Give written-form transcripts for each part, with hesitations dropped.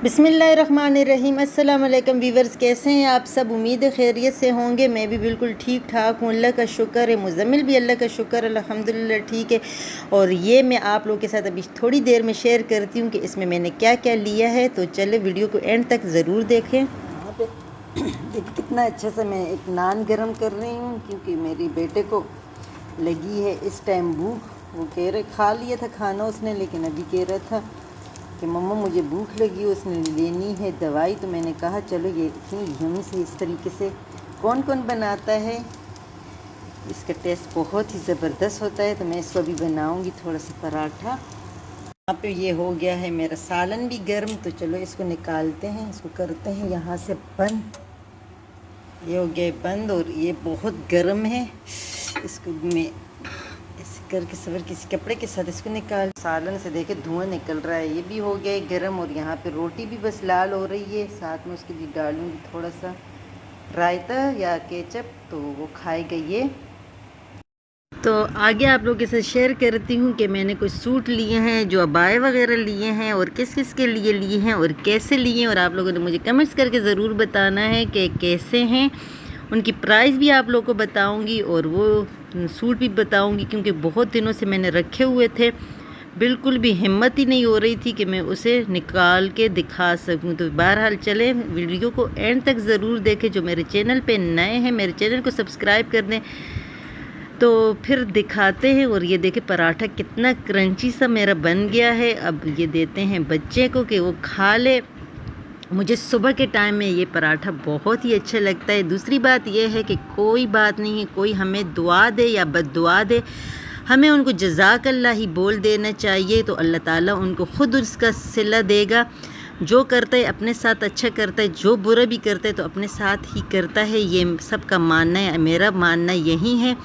बिस्मिल्लाहिर्रहमानिर्रहीम। अस्सलाम वालेकुम वीवर्स, कैसे हैं आप सब? उम्मीद है खैरियत से होंगे। मैं भी बिल्कुल ठीक ठाक हूँ, अल्लाह का शुक्र है। मुज़म्मिल भी अल्लाह का शुक्र है, अल्हम्दुलिल्लाह ठीक है। और ये मैं आप लोगों के साथ अभी थोड़ी देर में शेयर करती हूँ कि इसमें मैंने क्या क्या लिया है। तो चले वीडियो को एंड तक ज़रूर देखें। यहाँ पे देखिए कितना अच्छा सा मैं एक नान गरम कर रही हूँ, क्योंकि मेरे बेटे को लगी है इस टाइम भूख। वो कह रहे, खा लिया था खाना उसने, लेकिन अभी कह रहा था कि मम्मा मुझे भूख लगी, उसने लेनी है दवाई। तो मैंने कहा चलो ये इतनी यम्मी से इस तरीके से कौन कौन बनाता है, इसका टेस्ट बहुत ही ज़बरदस्त होता है। तो मैं इसको अभी बनाऊंगी थोड़ा सा पराठा। यहाँ पे ये हो गया है मेरा सालन भी गर्म। तो चलो इसको निकालते हैं, इसको करते हैं यहाँ से बंद। ये हो गया बंद और ये बहुत गर्म है। इसको मैं ऐसे करके सबर किसी कपड़े के साथ इसको निकाल, सालन से देखे धुआं निकल रहा है। ये भी हो गया है गर्म। और यहाँ पे रोटी भी बस लाल हो रही है। साथ में उसके लिए डालूंगी थोड़ा सा रायता या केचप, तो वो खाएगा ये। तो आगे आप लोगों के साथ शेयर करती हूँ कि मैंने कुछ सूट लिए हैं, जो अबाए वगैरह लिए हैं, और किस किस के लिए लिए हैं और कैसे लिए। और आप लोगों ने मुझे कमेंट्स करके ज़रूर बताना है कि कैसे हैं। उनकी प्राइस भी आप लोगों को बताऊंगी और वो सूट भी बताऊंगी, क्योंकि बहुत दिनों से मैंने रखे हुए थे। बिल्कुल भी हिम्मत ही नहीं हो रही थी कि मैं उसे निकाल के दिखा सकूं। तो बहरहाल चलें, वीडियो को एंड तक ज़रूर देखें। जो मेरे चैनल पे नए हैं, मेरे चैनल को सब्सक्राइब कर दें। तो फिर दिखाते हैं। और ये देखें पराठा कितना क्रंची सा मेरा बन गया है। अब ये देते हैं बच्चे को कि वो खा ले। मुझे सुबह के टाइम में ये पराठा बहुत ही अच्छा लगता है। दूसरी बात ये है कि कोई बात नहीं है, कोई हमें दुआ दे या बद्दुआ दे, हमें उनको जज़ाकल्लाह ही बोल देना चाहिए। तो अल्लाह ताला उनको ख़ुद उसका सिला देगा। जो करता है अपने साथ अच्छा करता है, जो बुरा भी करता है तो अपने साथ ही करता है। ये सबका मानना है, मेरा मानना यही है।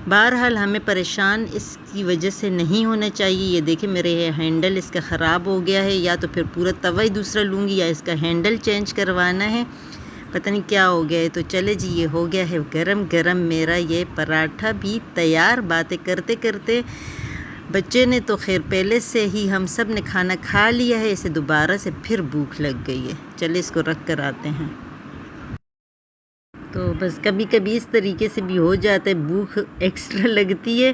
बहरहाल हमें परेशान इसकी वजह से नहीं होना चाहिए। ये देखिए मेरे हैंडल इसका ख़राब हो गया है, या तो फिर पूरा तवा ही दूसरा लूँगी या इसका हैंडल चेंज करवाना है, पता नहीं क्या हो गया है। तो चले जी, ये हो गया है गरम गरम मेरा ये पराठा भी तैयार। बातें करते करते बच्चे ने तो खैर पहले से ही हम सब ने खाना खा लिया है, इसे दोबारा से फिर भूख लग गई है। चले इसको रख कर आते हैं। तो बस कभी कभी इस तरीके से भी हो जाता है, भूख एक्स्ट्रा लगती है।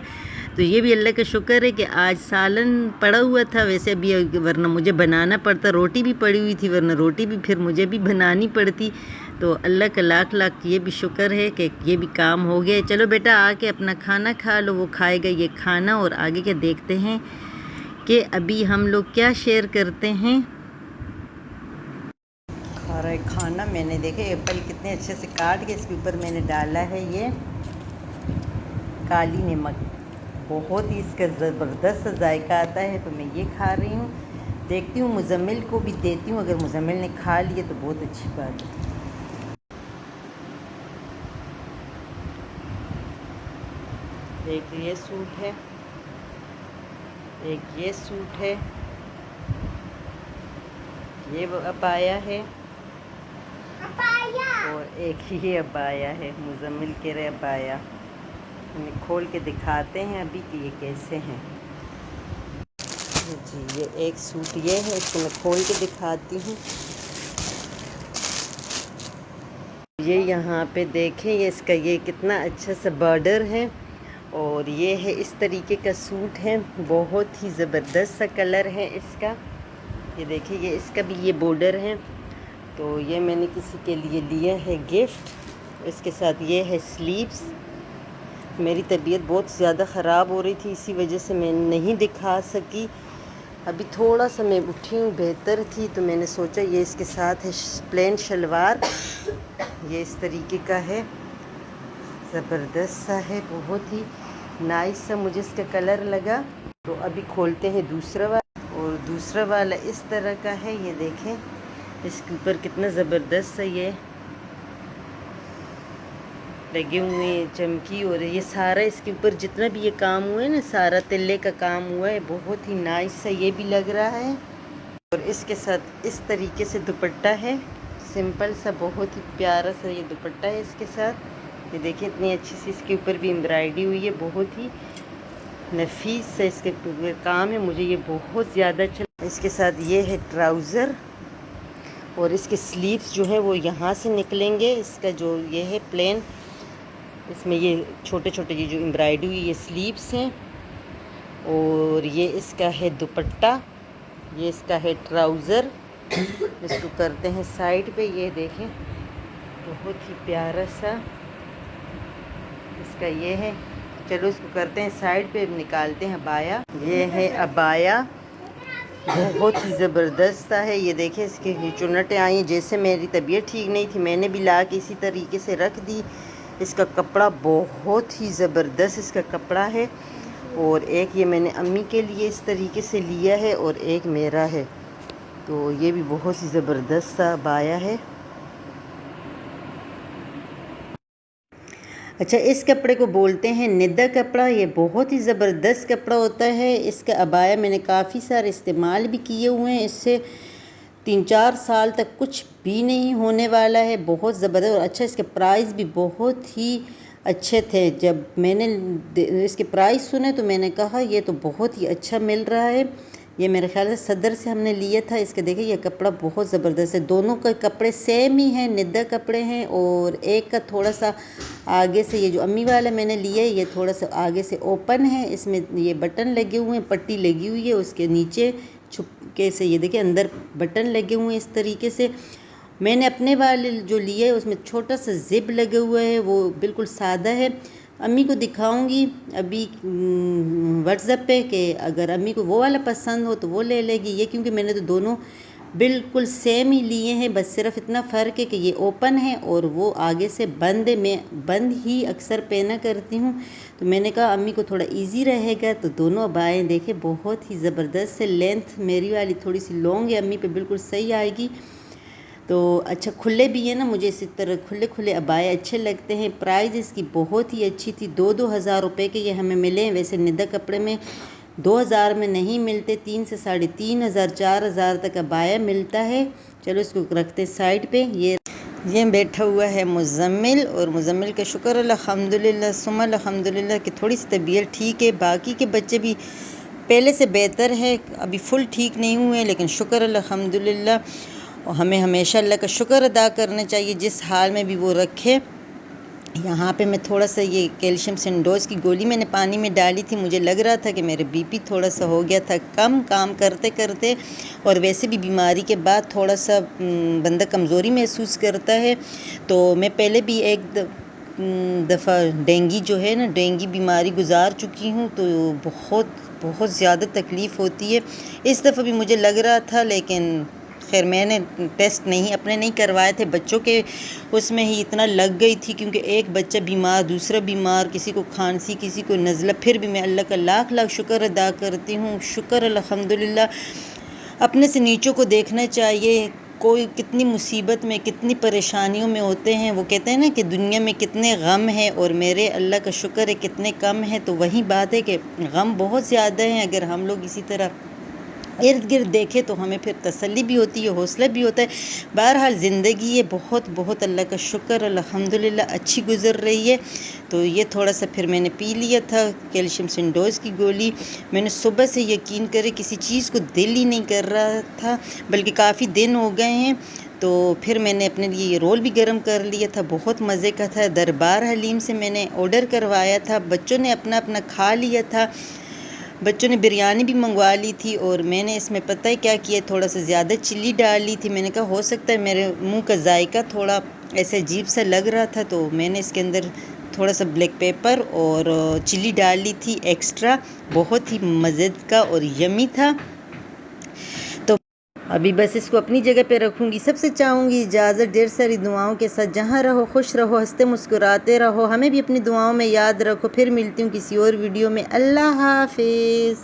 तो ये भी अल्लाह का शुक्र है कि आज सालन पड़ा हुआ था। वैसे अभी वरना मुझे बनाना पड़ता, रोटी भी पड़ी हुई थी, वरना रोटी भी फिर मुझे भी बनानी पड़ती। तो अल्लाह का लाख लाख ये भी शुक्र है कि ये भी काम हो गया। चलो बेटा आके अपना खाना खा लो। वो खाएगा ये खाना। और आगे के देखते हैं कि अभी हम लोग क्या शेयर करते हैं। खा रहा है खाना। मैंने देखे एप्पल कितने अच्छे से काट के इसके ऊपर मैंने डाला है ये काली नमक। बहुत ही इसका ज़बरदस्त जायका आता है। तो मैं ये खा रही हूँ, देखती हूँ मुज़म्मिल को भी देती हूँ। अगर मुज़म्मिल ने खा लिया तो बहुत अच्छी बात है। एक ये सूट है, एक ये सूट है, ये अबाया है, और एक ये अबाया है। मुज़म्मिल कह रहे अबाया। हमें खोल के दिखाते हैं अभी कि ये कैसे हैं। जी ये एक सूट ये है, इसको मैं खोल के दिखाती हूँ। ये यहाँ पे देखें, ये इसका ये कितना अच्छा सा बॉर्डर है। और ये है इस तरीके का सूट है, बहुत ही ज़बरदस्त सा कलर है इसका। ये देखिए ये इसका भी ये बॉर्डर है। तो ये मैंने किसी के लिए लिया है गिफ्ट। इसके साथ ये है स्लीव्स। मेरी तबीयत बहुत ज़्यादा ख़राब हो रही थी, इसी वजह से मैं नहीं दिखा सकी। अभी थोड़ा सा मैं उठी हूँ, बेहतर थी। तो मैंने सोचा ये इसके साथ है प्लेन शलवार। ये इस तरीके का है, ज़बरदस्त सा है, बहुत ही नाइस सा मुझे इसका कलर लगा। तो अभी खोलते हैं दूसरा वाला। और दूसरा वाला इस तरह का है। ये देखें इसके ऊपर कितना ज़बरदस्त सा ये लगे हुए हैं चमकी। और ये सारा इसके ऊपर जितना भी ये काम हुआ है ना, सारा तिल्ले का काम हुआ है, बहुत ही नाइस सा ये भी लग रहा है। और इसके साथ इस तरीके से दुपट्टा है, सिंपल सा, बहुत ही प्यारा सा ये दुपट्टा है इसके साथ। ये देखिए इतनी अच्छी सी इसके ऊपर भी एम्ब्रॉयडरी हुई है, बहुत ही नफीस सा इसके काम है। मुझे ये बहुत ज़्यादा अच्छा। इसके साथ ये है ट्राउज़र, और इसके स्लीव्स जो है वो यहाँ से निकलेंगे। इसका जो ये है प्लेन, इसमें ये छोटे छोटे ये जो एम्ब्रॉयडरी हुई ये स्लीव्स हैं। और ये इसका है दुपट्टा, ये इसका है ट्राउज़र। इसको करते हैं साइड पे, ये देखें बहुत ही प्यारा सा इसका ये है। चलो इसको करते हैं साइड पे, निकालते हैं अबाया। ये है अबाया, बहुत ही ज़बरदस्त सा है। ये देखें इसके चुन्नटें आई, जैसे मेरी तबीयत ठीक नहीं थी मैंने भी ला के इसी तरीके से रख दी। इसका कपड़ा बहुत ही ज़बरदस्त इसका कपड़ा है। और एक ये मैंने अम्मी के लिए इस तरीके से लिया है और एक मेरा है, तो ये भी बहुत ही ज़बरदस्त सा अबाया है। अच्छा, इस कपड़े को बोलते हैं निद्दा कपड़ा। ये बहुत ही ज़बरदस्त कपड़ा होता है। इसका अबाया मैंने काफ़ी सारे इस्तेमाल भी किए हुए हैं। इससे 3-4 साल तक कुछ भी नहीं होने वाला है। बहुत ज़बरदस्त और अच्छा, इसके प्राइस भी बहुत ही अच्छे थे। जब मैंने इसके प्राइस सुने तो मैंने कहा ये तो बहुत ही अच्छा मिल रहा है। ये मेरे ख्याल से सदर से हमने लिया था। इसके देखिए ये कपड़ा बहुत ज़बरदस्त है। दोनों के कपड़े सेम ही हैं, निद्दा कपड़े हैं। और एक का थोड़ा सा आगे से, ये जो अम्मी वाला मैंने लिया है ये थोड़ा सा आगे से ओपन है। इसमें ये बटन लगे हुए हैं, पट्टी लगी हुई है। उसके नीचे छुपके से ये देखिए अंदर बटन लगे हुए हैं इस तरीके से। मैंने अपने वाले जो लिए है उसमें छोटा सा जिप लगे हुआ है, वो बिल्कुल सादा है। अम्मी को दिखाऊंगी अभी व्हाट्सएप पे कि अगर अम्मी को वो वाला पसंद हो तो वो ले लेगी। ये क्योंकि मैंने तो दोनों बिल्कुल सेम ही लिए हैं, बस सिर्फ इतना फ़र्क है कि ये ओपन है और वो आगे से बंद है। मैं बंद ही अक्सर पहना करती हूँ, तो मैंने कहा अम्मी को थोड़ा इजी रहेगा। तो दोनों अबाएँ देखे बहुत ही ज़बरदस्त है। लेंथ मेरी वाली थोड़ी सी लॉन्ग है, अम्मी पे बिल्कुल सही आएगी। तो अच्छा, खुले भी है ना, मुझे इसी तरह खुले खुले अबाए अच्छे लगते हैं। प्राइस इसकी बहुत ही अच्छी थी, 2-2 हज़ार रुपये के ये हमें मिले हैं। वैसे निद्दा कपड़े में 2000 में नहीं मिलते, 3 से 3,500 4,000 तक अबाया मिलता है। चलो इसको रखते साइड पे। ये बैठा हुआ है मुज़म्मिल, और मुज़म्मिल का शुक्र अल्हम्दुलिल्लाह सुम्मा अल्हम्दुलिल्लाह कि थोड़ी सी तबीयत ठीक है। बाकी के बच्चे भी पहले से बेहतर है, अभी फुल ठीक नहीं हुए, लेकिन शुक्र अल्हम्दुलिल्लाह। और हमें हमेशा अल्लाह का शुक्र अदा करना चाहिए जिस हाल में भी वो रखे। यहाँ पे मैं थोड़ा सा ये कैल्शियम सिंडोज़ की गोली मैंने पानी में डाली थी। मुझे लग रहा था कि मेरे बीपी थोड़ा सा हो गया था कम काम करते करते, और वैसे भी बीमारी के बाद थोड़ा सा बंदा कमज़ोरी महसूस करता है। तो मैं पहले भी एक दफ़ा डेंगी जो है ना, डेंगी बीमारी गुजार चुकी हूँ, तो बहुत बहुत ज़्यादा तकलीफ़ होती है। इस दफ़ा भी मुझे लग रहा था, लेकिन खैर मैंने टेस्ट अपने नहीं करवाए थे, बच्चों के उसमें ही इतना लग गई थी, क्योंकि एक बच्चा बीमार, दूसरा बीमार, किसी को खांसी, किसी को नज़ला। फिर भी मैं अल्लाह का लाख लाख शुक्र अदा करती हूँ। शुक्र अल्हम्दुलिल्लाह। अपने से नीचों को देखना चाहिए। कोई कितनी मुसीबत में, कितनी परेशानियों में होते हैं। वो कहते हैं ना कि दुनिया में कितने गम हैं और मेरे अल्लाह का शुक्र है कितने कम है। तो वही बात है कि गम बहुत ज़्यादा हैं। अगर हम लोग इसी तरह इर्द गिर्द देखें तो हमें फिर तसल्ली भी होती है, हौसला भी होता है। बहरहाल ज़िंदगी ये बहुत बहुत अल्लाह का शुक्र अल्हम्दुलिल्लाह अच्छी गुज़र रही है। तो ये थोड़ा सा फिर मैंने पी लिया था कैल्शियम सिंडोज़ की गोली। मैंने सुबह से यकीन करे किसी चीज़ को दिल ही नहीं कर रहा था, बल्कि काफ़ी दिन हो गए हैं। तो फिर मैंने अपने लिए ये रोल भी गर्म कर लिया था, बहुत मज़े का था। दरबार हलीम से मैंने ऑर्डर करवाया था, बच्चों ने अपना अपना खा लिया था। बच्चों ने बिरयानी भी मंगवा ली थी, और मैंने इसमें पता है क्या किया, थोड़ा सा ज़्यादा चिल्ली डाल ली थी। मैंने कहा हो सकता है मेरे मुंह का जायका थोड़ा ऐसे अजीब सा लग रहा था, तो मैंने इसके अंदर थोड़ा सा ब्लैक पेपर और चिल्ली डाल ली थी एक्स्ट्रा। बहुत ही मज़े का और यमी था। तो अभी बस इसको अपनी जगह पे रखूँगी। सबसे चाहूँगी इजाज़त ढेर सारी दुआओं के साथ। जहाँ रहो खुश रहो, हंसते मुस्कुराते रहो। हमें भी अपनी दुआओं में याद रखो। फिर मिलती हूँ किसी और वीडियो में। अल्लाह हाफिज़।